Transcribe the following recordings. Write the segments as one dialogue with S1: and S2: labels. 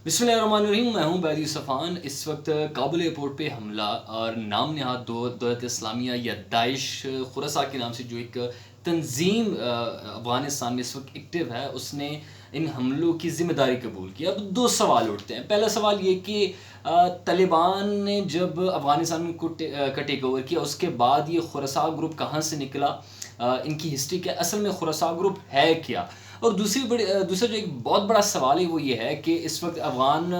S1: بسم اللہ الرحمن الرحیم. میں ہوں بیدی صفان. اس وقت کابل ایئرپورٹ پہ حملہ اور نام نہاد دولت اسلامیہ یا داعش خراساں کے نام سے جو ایک تنظیم افغانستان میں اس وقت ایکٹیو ہے، اس نے ان حملوں کی ذمہ داری قبول کی. اب دو سوال اٹھتے ہیں. پہلا سوال یہ کہ طالبان نے جب افغانستان کا ٹیک اوور کیا، اس کے بعد یہ خراساں گروپ کہاں سے نکلا، ان کی ہسٹری کیا، اصل میں خراساں گروپ ہے کیا. اور دوسرا جو ایک بہت بڑا سوال ہے وہ یہ ہے کہ اس وقت افغان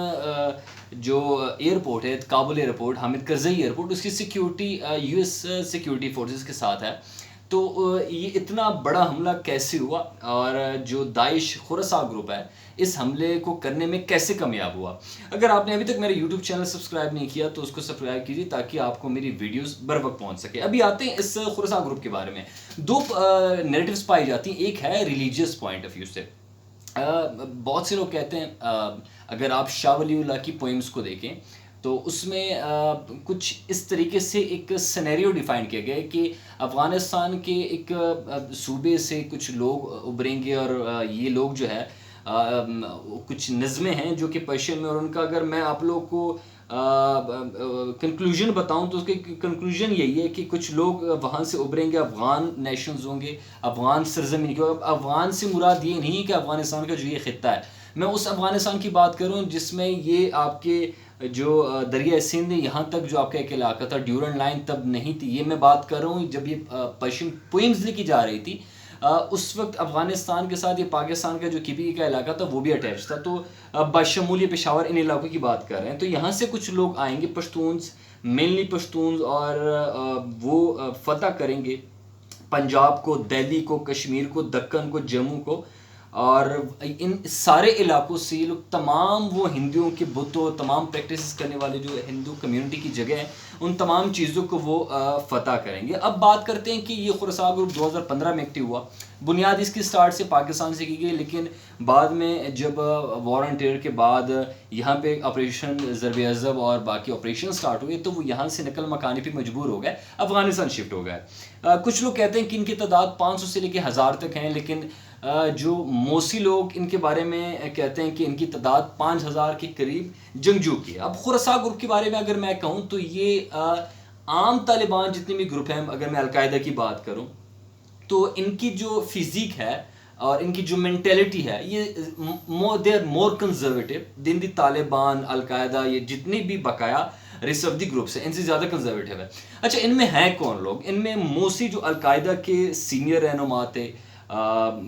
S1: جو ایئرپورٹ ہے، کابل ایئرپورٹ، حامد کرزئی ایئرپورٹ، اس کی security U S security forces کے ساتھ ہے. تو یہ اتنا بڑا حملہ کیسے ہوا، اور جو داعش خراساں گروپ ہے اس حملے کو کرنے میں کیسے کامیاب ہوا. اگر آپ نے ابھی تک میرا یوٹیوب چینل سبسکرائب نہیں کیا تو اس کو سبسکرائب کیجیے تاکہ آپ کو میری ویڈیوز بر وقت پہنچ سکے. ابھی آتے ہیں اس خراساں گروپ کے بارے میں. دو نیریٹیوز پائی جاتی ہیں. ایک ہے ریلیجیس پوائنٹ آف ویو سے. بہت سے لوگ کہتے ہیں، اگر آپ شاہ ولی اللہ کی پوئمز کو دیکھیں تو اس میں کچھ اس طریقے سے ایک سینیریو ڈیفائن کیا گیا ہے کہ افغانستان کے ایک صوبے سے کچھ لوگ ابھریں گے، اور یہ لوگ جو ہے کچھ نظمیں ہیں جو کہ پرشین میں، اور ان کا اگر میں آپ لوگ کو کنکلوژن بتاؤں تو اس کی کنکلوژن یہی ہے کہ کچھ لوگ وہاں سے ابھریں گے، افغان نیشنز ہوں گے، افغان سرزمین کے. افغان سے مراد یہ نہیں کہ افغانستان کا جو یہ خطہ ہے، میں اس افغانستان کی بات کروں جس میں یہ آپ کے جو دریائے سندھ یہاں تک جو آپ کا ایک علاقہ تھا، ڈیورنڈ لائن تب نہیں تھی. یہ میں بات کر رہا ہوں جب یہ پرشین پوئمز لکھی جا رہی تھی، اس وقت افغانستان کے ساتھ یہ پاکستان کا جو کیپی کا علاقہ تھا وہ بھی اٹیچ تھا. تو بشمول پشاور ان علاقوں کی بات کر رہے ہیں. تو یہاں سے کچھ لوگ آئیں گے، پشتونز، مینلی پشتونز، اور وہ فتح کریں گے پنجاب کو، دہلی کو، کشمیر کو، دکن کو، جموں کو. اور ان سارے علاقوں سے یہ لوگ تمام وہ ہندوؤں کے بتوں، تمام پریکٹسز کرنے والے جو ہندو کمیونٹی کی جگہ ہیں، ان تمام چیزوں کو وہ فتح کریں گے. اب بات کرتے ہیں کہ یہ خراساں گروپ 2015 میں ایکٹیو ہوا. بنیاد اس کی سٹارٹ سے پاکستان سے کی گئی، لیکن بعد میں جب وار آن ٹیرر کے بعد یہاں پہ آپریشن ضرب عضب اور باقی آپریشن سٹارٹ ہوئے تو وہ یہاں سے نقل مکانی پہ مجبور ہو گئے، افغانستان شفٹ ہو گئے. کچھ لوگ کہتے ہیں کہ ان کی تعداد 500 سے لے کے 1000 تک ہیں، لیکن جو موسی لوگ ان کے بارے میں کہتے ہیں کہ ان کی تعداد 5000 کے قریب جنگجو کی ہے. اب خراساں گروپ کے بارے میں اگر میں کہوں تو یہ عام طالبان جتنے بھی گروپ ہیں، اگر میں القاعدہ کی بات کروں تو ان کی جو فزیک ہے اور ان کی جو مینٹیلٹی ہے، یہ دے آر مور کنزرویٹو دین دی طالبان، القاعدہ، یہ جتنی بھی بقایا ریسرفدی گروپس ہیں ان سے زیادہ کنزرویٹو ہے. اچھا، ان میں ہیں کون لوگ؟ ان میں موسی جو القاعدہ کے سینئر رہنما تھے،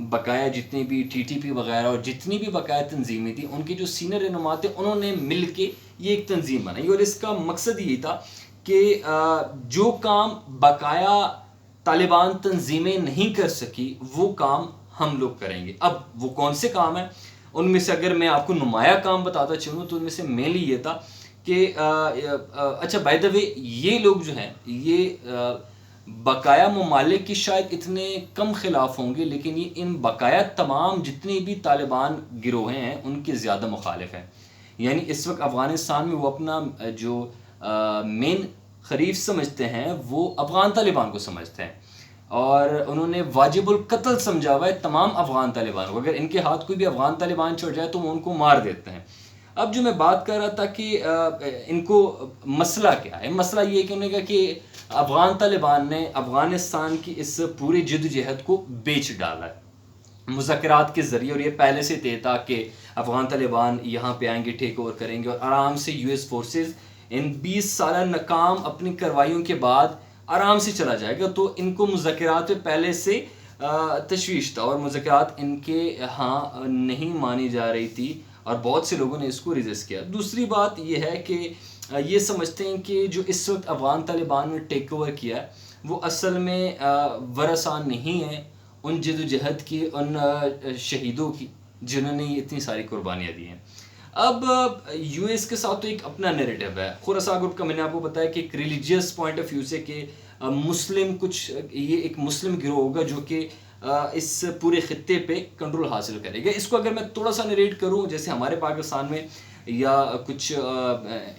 S1: بقایا جتنی بھی ٹی ٹی پی وغیرہ اور جتنی بھی بقایا تنظیمیں تھیں، ان کے جو سینئر رہنما تھے انہوں نے مل کے یہ ایک تنظیم بنائی، اور اس کا مقصد یہی تھا کہ جو کام بقایا طالبان تنظیمیں نہیں کر سکی وہ کام ہم لوگ کریں گے. اب وہ کون سے کام ہیں؟ ان میں سے اگر میں آپ کو نمایاں کام بتاتا چلوں تو ان میں سے مینلی یہ تھا کہ اچھا بائی دا وے، یہ لوگ جو ہیں یہ بقایا ممالک کی شاید اتنے کم خلاف ہوں گے، لیکن یہ ان بقایا تمام جتنے بھی طالبان گروہیں ہیں ان کے زیادہ مخالف ہیں. یعنی اس وقت افغانستان میں وہ اپنا جو مین خریف سمجھتے ہیں وہ افغان طالبان کو سمجھتے ہیں، اور انہوں نے واجب القتل سمجھا ہوا ہے تمام افغان طالبان کو. اگر ان کے ہاتھ کوئی بھی افغان طالبان چڑھ جائے تو وہ ان کو مار دیتے ہیں. اب جو میں بات کر رہا تھا کہ ان کو مسئلہ کیا ہے، مسئلہ یہ ہے کہ انہوں نے کہا کہ افغان طالبان نے افغانستان کی اس پورے جدوجہد کو بیچ ڈالا ہے مذاکرات کے ذریعے، اور یہ پہلے سے طے تھا کہ افغان طالبان یہاں پہ آئیں گے، ٹیک اوور کریں گے، اور آرام سے یو ایس فورسز ان 20 سالہ ناکام اپنی کارروائیوں کے بعد آرام سے چلا جائے گا. تو ان کو مذاکرات پہ پہلے سے تشویش تھا، اور مذاکرات ان کے ہاں نہیں مانی جا رہی تھی، اور بہت سے لوگوں نے اس کو ریزسٹ کیا. دوسری بات یہ ہے کہ یہ سمجھتے ہیں کہ جو اس وقت افغان طالبان نے ٹیک اوور کیا ہے وہ اصل میں ورثہ نہیں ہے ان جدوجہد کی، ان شہیدوں کی جنہوں نے اتنی ساری قربانیاں دی ہیں. اب یو ایس کے ساتھ تو ایک اپنا نیریٹو ہے. خراساں گروپ کا میں نے آپ کو بتایا کہ ایک ریلیجیس پوائنٹ آف ویو سے کہ مسلم کچھ، یہ ایک مسلم گروہ ہوگا جو کہ اس پورے خطے پہ کنٹرول حاصل کرے گا. اس کو اگر میں تھوڑا سا نریٹ کروں، جیسے ہمارے پاکستان میں یا کچھ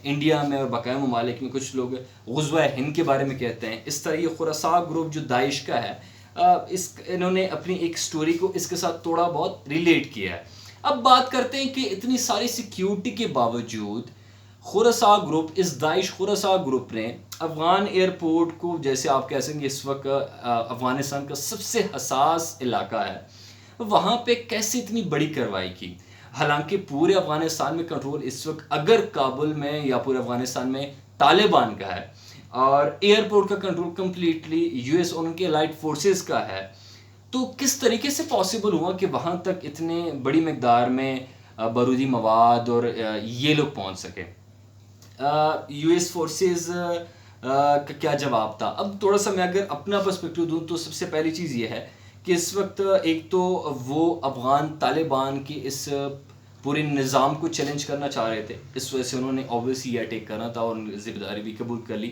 S1: انڈیا میں اور بقایا ممالک میں کچھ لوگ غزوہ ہند کے بارے میں کہتے ہیں، اس طرح یہ خراساں گروپ جو داعش کا ہے، انہوں نے اپنی ایک سٹوری کو اس کے ساتھ تھوڑا بہت ریلیٹ کیا ہے. اب بات کرتے ہیں کہ اتنی ساری سیکیورٹی کے باوجود خراساں گروپ، اس داعش خراساں گروپ نے افغان ایئرپورٹ کو، جیسے آپ کہہ سکیں گے اس وقت افغانستان کا سب سے حساس علاقہ ہے، وہاں پہ کیسے اتنی بڑی کارروائی کی؟ حالانکہ پورے افغانستان میں کنٹرول اس وقت اگر کابل میں یا پورے افغانستان میں طالبان کا ہے، اور ایئرپورٹ کا کنٹرول کمپلیٹلی یو ایس اور ان کے الائٹ فورسز کا ہے، تو کس طریقے سے پاسبل ہوا کہ وہاں تک اتنے بڑی مقدار میں بارودی مواد اور یہ لوگ پہنچ سکے؟ یو ایس فورسز کا کیا جواب تھا؟ اب تھوڑا سا میں اگر اپنا پرسپیکٹیو دوں تو سب سے پہلی چیز یہ ہے کہ اس وقت ایک تو وہ افغان طالبان کی اس پورے نظام کو چیلنج کرنا چاہ رہے تھے، اس وجہ سے انہوں نے اوبویسلی یہ اٹیک کرنا تھا اور ذمہ داری بھی قبول کر لی۔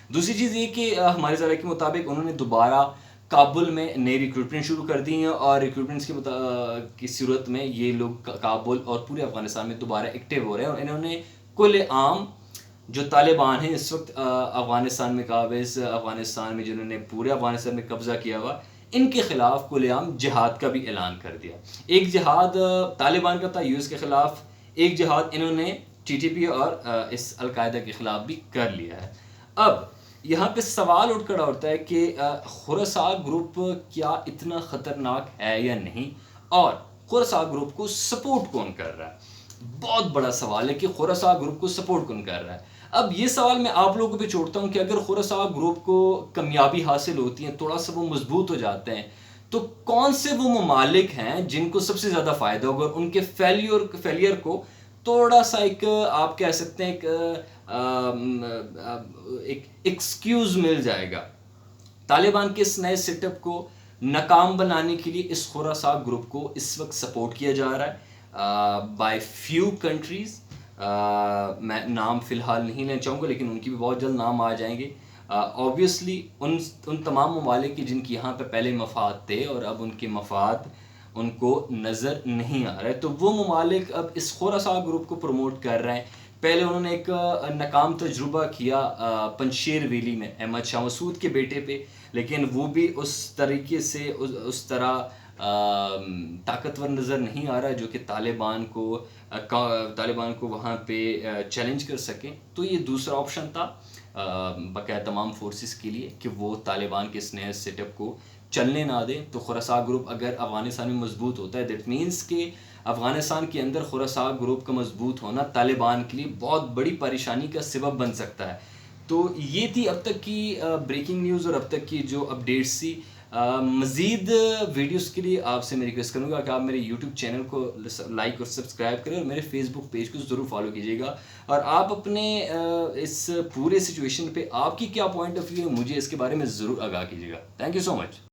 S1: دوسری چیز یہ کہ ہمارے ذرائع کے مطابق انہوں نے دوبارہ کابل میں نئی ریکروٹمنٹ شروع کر دی ہیں، اور ریکروٹمنٹس کی صورت میں یہ لوگ کابل اور پورے افغانستان میں دوبارہ ایکٹیو ہو رہے ہیں، اور انہوں نے کل عام جو طالبان ہیں اس وقت افغانستان میں قابض، افغانستان میں جنہوں نے پورے افغانستان میں قبضہ کیا ہوا، ان کے خلاف کل عام جہاد کا بھی اعلان کر دیا۔ ایک جہاد طالبان کا تھا یو ایس کے خلاف، ایک جہاد انہوں نے ٹی ٹی پی اور اس القاعدہ کے خلاف بھی کر لیا ہے۔ اب یہاں پہ سوال اٹھ کھڑا ہوتا ہے کہ خراساں گروپ کیا اتنا خطرناک ہے یا نہیں، اور خراساں گروپ کو سپورٹ کون کر رہا ہے؟ بہت بڑا سوال ہے کہ خراساں گروپ کو سپورٹ کون کر رہا ہے۔ اب یہ سوال میں آپ لوگوں پہ چھوڑتا ہوں کہ اگر خراساں گروپ کو کامیابی حاصل ہوتی ہے، تھوڑا سا وہ مضبوط ہو جاتے ہیں، تو کون سے وہ ممالک ہیں جن کو سب سے زیادہ فائدہ ہوگا، ان کے فیلئر کو تھوڑا سا ایک آپ کہہ سکتے ہیں ایک ایکسکیوز مل جائے گا؟ طالبان کے اس نئے سیٹ اپ کو ناکام بنانے کے لیے اس خراساں گروپ کو اس وقت سپورٹ کیا جا رہا ہے بائی فیو کنٹریز۔ میں نام فی الحال نہیں لینا چاہوں گا، لیکن ان کی بھی بہت جلد نام آ جائیں گے۔ اوبویسلی ان تمام ممالک کی جن کی یہاں پہ پہلے مفاد تھے اور اب ان کے مفاد ان کو نظر نہیں آ رہا ہے، تو وہ ممالک اب اس خراساں گروپ کو پروموٹ کر رہے ہیں۔ پہلے انہوں نے ایک ناکام تجربہ کیا پنشیر ویلی میں احمد شاہ مسعود کے بیٹے پہ، لیکن وہ بھی اس طریقے سے اس طرح طاقتور نظر نہیں آ رہا جو کہ طالبان کو وہاں پہ چیلنج کر سکیں۔ تو یہ دوسرا آپشن تھا بقیہ تمام فورسز کے لیے کہ وہ طالبان کے اس نئے سیٹ اپ کو چلنے نہ دیں۔ تو خراساں گروپ اگر افغانستان میں مضبوط ہوتا ہے، دیٹ مینس کہ افغانستان کے اندر خراساں گروپ کا مضبوط ہونا طالبان کے لیے بہت بڑی پریشانی کا سبب بن سکتا ہے۔ تو یہ تھی اب تک کی بریکنگ نیوز اور اب تک کی جو اپڈیٹس تھی۔ مزید ویڈیوز کے لیے آپ سے میں ریکویسٹ کروں گا کہ آپ میرے یوٹیوب چینل کو لائک اور سبسکرائب کریں، اور میرے فیس بک پیج کو ضرور فالو کیجیے گا، اور آپ اپنے اس پورے سچویشن پہ آپ کی کیا پوائنٹ آف ویو ہے، مجھے اس کے بارے میں ضرور آگاہ کیجیے گا۔ Thank you so much.